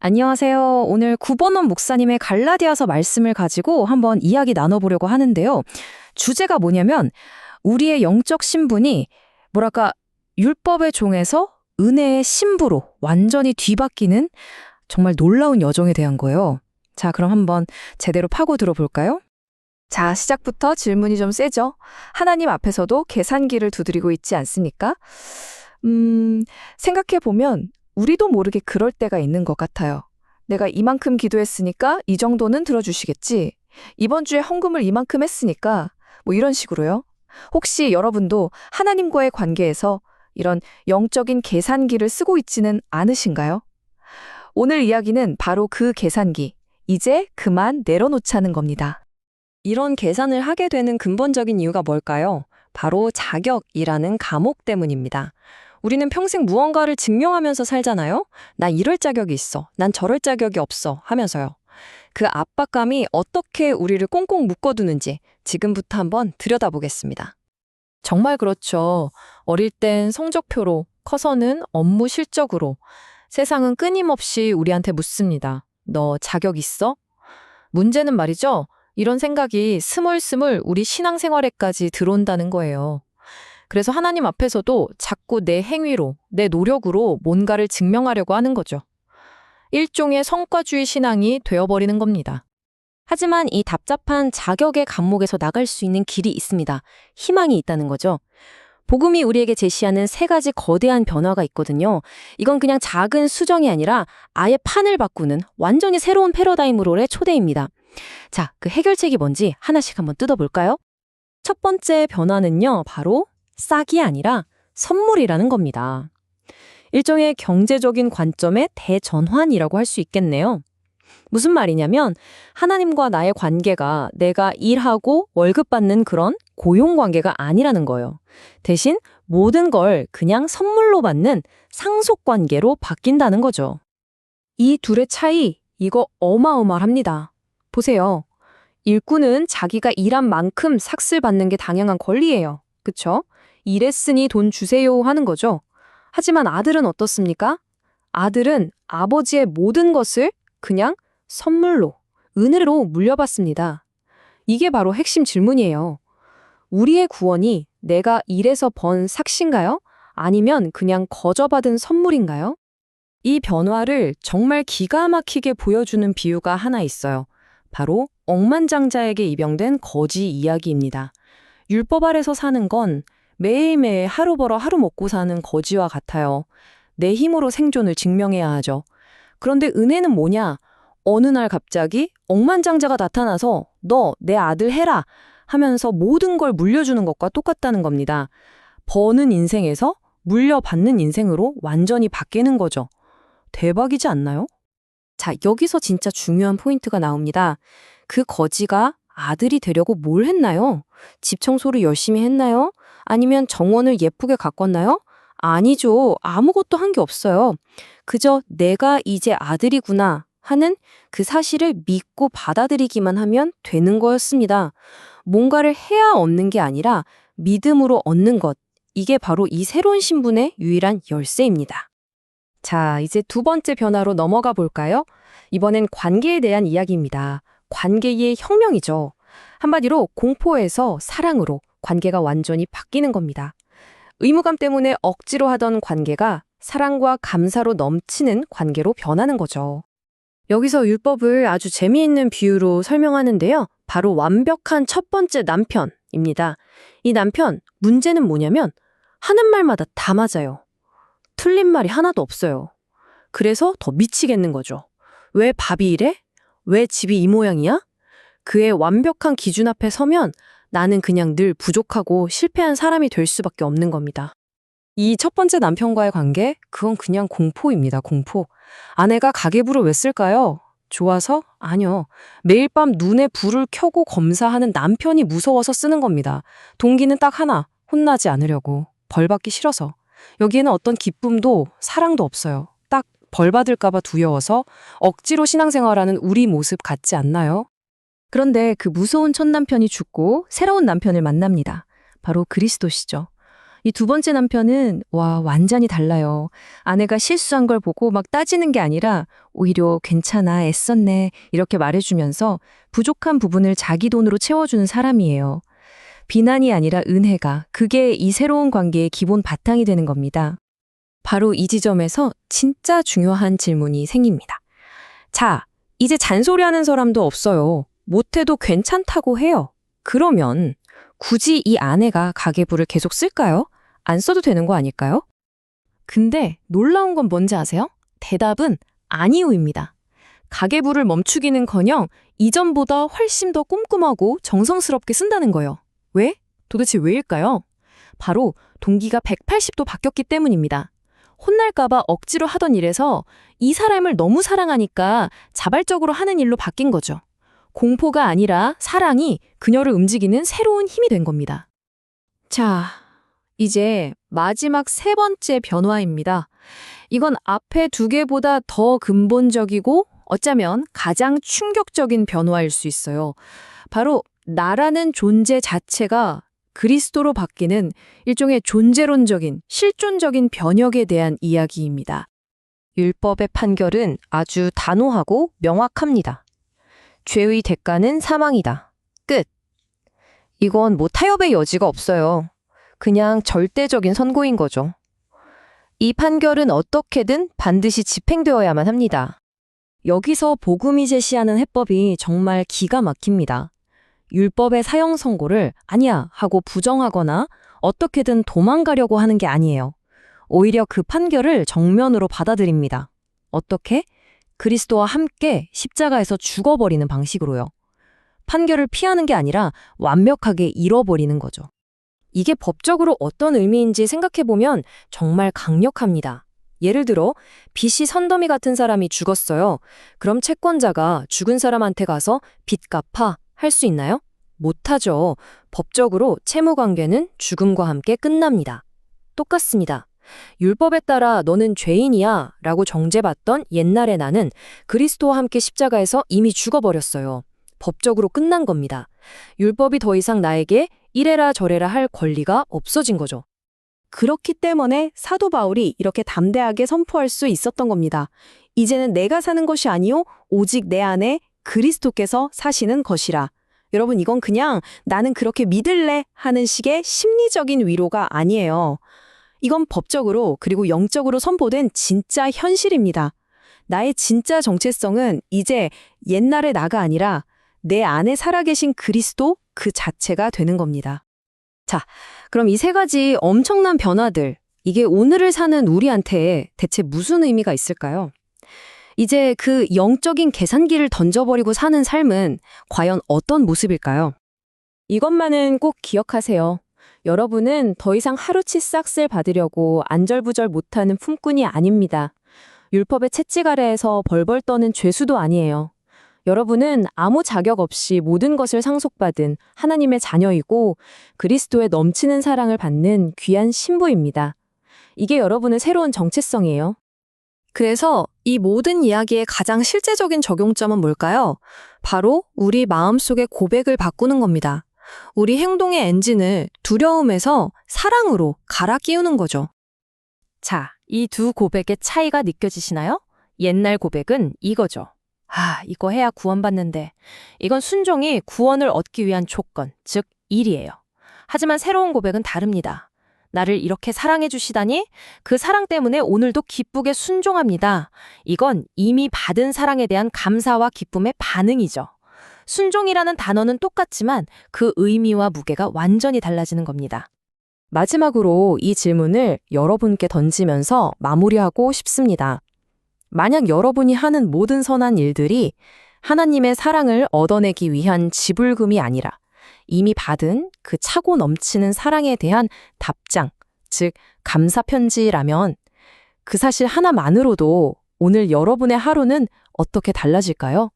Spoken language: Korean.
안녕하세요. 오늘 구본원 목사님의 갈라디아서 말씀을 가지고 한번 이야기 나눠보려고 하는데요. 주제가 뭐냐면 우리의 영적 신분이 뭐랄까 율법의 종에서 은혜의 신부로 완전히 뒤바뀌는 정말 놀라운 여정에 대한 거예요. 자, 그럼 한번 제대로 파고 들어볼까요? 자, 시작부터 질문이 좀 세죠? 하나님 앞에서도 계산기를 두드리고 있지 않습니까? 생각해보면 우리도 모르게 그럴 때가 있는 것 같아요. 내가 이만큼 기도했으니까 이 정도는 들어주시겠지. 이번 주에 헌금을 이만큼 했으니까 뭐 이런 식으로요. 혹시 여러분도 하나님과의 관계에서 이런 영적인 계산기를 쓰고 있지는 않으신가요? 오늘 이야기는 바로 그 계산기, 이제 그만 내려놓자는 겁니다. 이런 계산을 하게 되는 근본적인 이유가 뭘까요? 바로 자격이라는 감옥 때문입니다. 우리는 평생 무언가를 증명하면서 살잖아요? 나 이럴 자격이 있어. 난 저럴 자격이 없어. 하면서요. 그 압박감이 어떻게 우리를 꽁꽁 묶어두는지 지금부터 한번 들여다보겠습니다. 정말 그렇죠. 어릴 땐 성적표로, 커서는 업무 실적으로. 세상은 끊임없이 우리한테 묻습니다. 너 자격 있어? 문제는 말이죠. 이런 생각이 스물스물 우리 신앙생활에까지 들어온다는 거예요. 그래서 하나님 앞에서도 자꾸 내 행위로, 내 노력으로 뭔가를 증명하려고 하는 거죠. 일종의 성과주의 신앙이 되어버리는 겁니다. 하지만 이 답답한 자격의 감옥에서 나갈 수 있는 길이 있습니다. 희망이 있다는 거죠. 복음이 우리에게 제시하는 세 가지 거대한 변화가 있거든요. 이건 그냥 작은 수정이 아니라 아예 판을 바꾸는 완전히 새로운 패러다임으로의 초대입니다. 자, 그 해결책이 뭔지 하나씩 한번 뜯어볼까요? 첫 번째 변화는요, 바로 싹이 아니라 선물이라는 겁니다. 일종의 경제적인 관점의 대전환이라고 할 수 있겠네요. 무슨 말이냐면 하나님과 나의 관계가 내가 일하고 월급 받는 그런 고용관계가 아니라는 거예요. 대신 모든 걸 그냥 선물로 받는 상속관계로 바뀐다는 거죠. 이 둘의 차이, 이거 어마어마합니다. 보세요. 일꾼은 자기가 일한 만큼 삭슬 받는 게 당연한 권리예요. 그쵸? 일했으니 돈 주세요 하는 거죠. 하지만 아들은 어떻습니까? 아들은 아버지의 모든 것을 그냥 선물로, 은혜로 물려받습니다. 이게 바로 핵심 질문이에요. 우리의 구원이 내가 일해서 번 삭신가요? 아니면 그냥 거저받은 선물인가요? 이 변화를 정말 기가 막히게 보여주는 비유가 하나 있어요. 바로 억만장자에게 입양된 거지 이야기입니다. 율법 아래서 사는 건 매일매일 하루 벌어 하루 먹고 사는 거지와 같아요. 내 힘으로 생존을 증명해야 하죠. 그런데 은혜는 뭐냐? 어느 날 갑자기 억만장자가 나타나서 너 내 아들 해라 하면서 모든 걸 물려주는 것과 똑같다는 겁니다. 버는 인생에서 물려받는 인생으로 완전히 바뀌는 거죠. 대박이지 않나요? 자, 여기서 진짜 중요한 포인트가 나옵니다. 그 거지가 아들이 되려고 뭘 했나요? 집 청소를 열심히 했나요? 아니면 정원을 예쁘게 가꿨나요? 아니죠. 아무것도 한 게 없어요. 그저 내가 이제 아들이구나 하는 그 사실을 믿고 받아들이기만 하면 되는 거였습니다. 뭔가를 해야 얻는 게 아니라 믿음으로 얻는 것. 이게 바로 이 새로운 신분의 유일한 열쇠입니다. 자, 이제 두 번째 변화로 넘어가 볼까요? 이번엔 관계에 대한 이야기입니다. 관계의 혁명이죠. 한마디로 공포에서 사랑으로 관계가 완전히 바뀌는 겁니다. 의무감 때문에 억지로 하던 관계가 사랑과 감사로 넘치는 관계로 변하는 거죠. 여기서 율법을 아주 재미있는 비유로 설명하는데요. 바로 완벽한 첫 번째 남편입니다. 이 남편, 문제는 뭐냐면 하는 말마다 다 맞아요. 틀린 말이 하나도 없어요. 그래서 더 미치겠는 거죠. 왜 밥이 이래? 왜 집이 이 모양이야? 그의 완벽한 기준 앞에 서면 나는 그냥 늘 부족하고 실패한 사람이 될 수밖에 없는 겁니다. 이 첫 번째 남편과의 관계, 그건 그냥 공포입니다, 공포. 아내가 가계부를 왜 쓸까요? 좋아서? 아니요. 매일 밤 눈에 불을 켜고 검사하는 남편이 무서워서 쓰는 겁니다. 동기는 딱 하나, 혼나지 않으려고. 벌받기 싫어서. 여기에는 어떤 기쁨도 사랑도 없어요. 딱 벌받을까봐 두려워서 억지로 신앙생활하는 우리 모습 같지 않나요? 그런데 그 무서운 첫 남편이 죽고 새로운 남편을 만납니다. 바로 그리스도시죠. 이 두 번째 남편은 완전히 달라요. 아내가 실수한 걸 보고 막 따지는 게 아니라 오히려 괜찮아, 애썼네 이렇게 말해주면서 부족한 부분을 자기 돈으로 채워주는 사람이에요. 비난이 아니라 은혜가, 그게 이 새로운 관계의 기본 바탕이 되는 겁니다. 바로 이 지점에서 진짜 중요한 질문이 생깁니다. 자, 이제 잔소리하는 사람도 없어요. 못해도 괜찮다고 해요. 그러면 굳이 이 아내가 가계부를 계속 쓸까요? 안 써도 되는 거 아닐까요? 근데 놀라운 건 뭔지 아세요? 대답은 아니오입니다. 가계부를 멈추기는커녕 이전보다 훨씬 더 꼼꼼하고 정성스럽게 쓴다는 거예요. 왜? 도대체 왜일까요? 바로 동기가 180도 바뀌었기 때문입니다. 혼날까봐 억지로 하던 일에서 이 사람을 너무 사랑하니까 자발적으로 하는 일로 바뀐 거죠. 공포가 아니라 사랑이 그녀를 움직이는 새로운 힘이 된 겁니다. 자, 이제 마지막 세 번째 변화입니다. 이건 앞에 두 개보다 더 근본적이고 어쩌면 가장 충격적인 변화일 수 있어요. 바로 나라는 존재 자체가 그리스도로 바뀌는 일종의 존재론적인, 실존적인 변혁에 대한 이야기입니다. 율법의 판결은 아주 단호하고 명확합니다. 죄의 대가는 사망이다. 끝. 이건 타협의 여지가 없어요. 그냥 절대적인 선고인 거죠. 이 판결은 어떻게든 반드시 집행되어야만 합니다. 여기서 복음이 제시하는 해법이 정말 기가 막힙니다. 율법의 사형 선고를 아니야 하고 부정하거나 어떻게든 도망가려고 하는 게 아니에요. 오히려 그 판결을 정면으로 받아들입니다. 어떻게? 그리스도와 함께 십자가에서 죽어버리는 방식으로요. 판결을 피하는 게 아니라 완벽하게 잃어버리는 거죠. 이게 법적으로 어떤 의미인지 생각해보면 정말 강력합니다. 예를 들어 빚이 선더미 같은 사람이 죽었어요. 그럼 채권자가 죽은 사람한테 가서 빚 갚아 할 수 있나요? 못하죠. 법적으로 채무관계는 죽음과 함께 끝납니다. 똑같습니다. 율법에 따라 너는 죄인이야 라고 정죄받던 옛날의 나는 그리스도와 함께 십자가에서 이미 죽어버렸어요. 법적으로 끝난 겁니다. 율법이 더 이상 나에게 이래라 저래라 할 권리가 없어진 거죠. 그렇기 때문에 사도 바울이 이렇게 담대하게 선포할 수 있었던 겁니다. 이제는 내가 사는 것이 아니요 오직 내 안에 그리스도께서 사시는 것이라. 여러분, 이건 그냥 나는 그렇게 믿을래 하는 식의 심리적인 위로가 아니에요. 이건 법적으로 그리고 영적으로 선포된 진짜 현실입니다. 나의 진짜 정체성은 이제 옛날의 나가 아니라 내 안에 살아계신 그리스도 그 자체가 되는 겁니다. 자, 그럼 이 세 가지 엄청난 변화들, 이게 오늘을 사는 우리한테 대체 무슨 의미가 있을까요? 이제 그 영적인 계산기를 던져버리고 사는 삶은 과연 어떤 모습일까요? 이것만은 꼭 기억하세요. 여러분은 더 이상 하루치 싹쓸 받으려고 안절부절 못하는 품꾼이 아닙니다. 율법의 채찍 아래에서 벌벌 떠는 죄수도 아니에요. 여러분은 아무 자격 없이 모든 것을 상속받은 하나님의 자녀이고 그리스도의 넘치는 사랑을 받는 귀한 신부입니다. 이게 여러분의 새로운 정체성이에요. 그래서 이 모든 이야기의 가장 실제적인 적용점은 뭘까요? 바로 우리 마음속의 고백을 바꾸는 겁니다. 우리 행동의 엔진을 두려움에서 사랑으로 갈아 끼우는 거죠. 자, 이 두 고백의 차이가 느껴지시나요? 옛날 고백은 이거죠. 이거 해야 구원받는데. 이건 순종이 구원을 얻기 위한 조건, 즉 일이에요. 하지만 새로운 고백은 다릅니다. 나를 이렇게 사랑해 주시다니 그 사랑 때문에 오늘도 기쁘게 순종합니다. 이건 이미 받은 사랑에 대한 감사와 기쁨의 반응이죠. 순종이라는 단어는 똑같지만 그 의미와 무게가 완전히 달라지는 겁니다. 마지막으로 이 질문을 여러분께 던지면서 마무리하고 싶습니다. 만약 여러분이 하는 모든 선한 일들이 하나님의 사랑을 얻어내기 위한 지불금이 아니라 이미 받은 그 차고 넘치는 사랑에 대한 답장, 즉 감사 편지라면 그 사실 하나만으로도 오늘 여러분의 하루는 어떻게 달라질까요?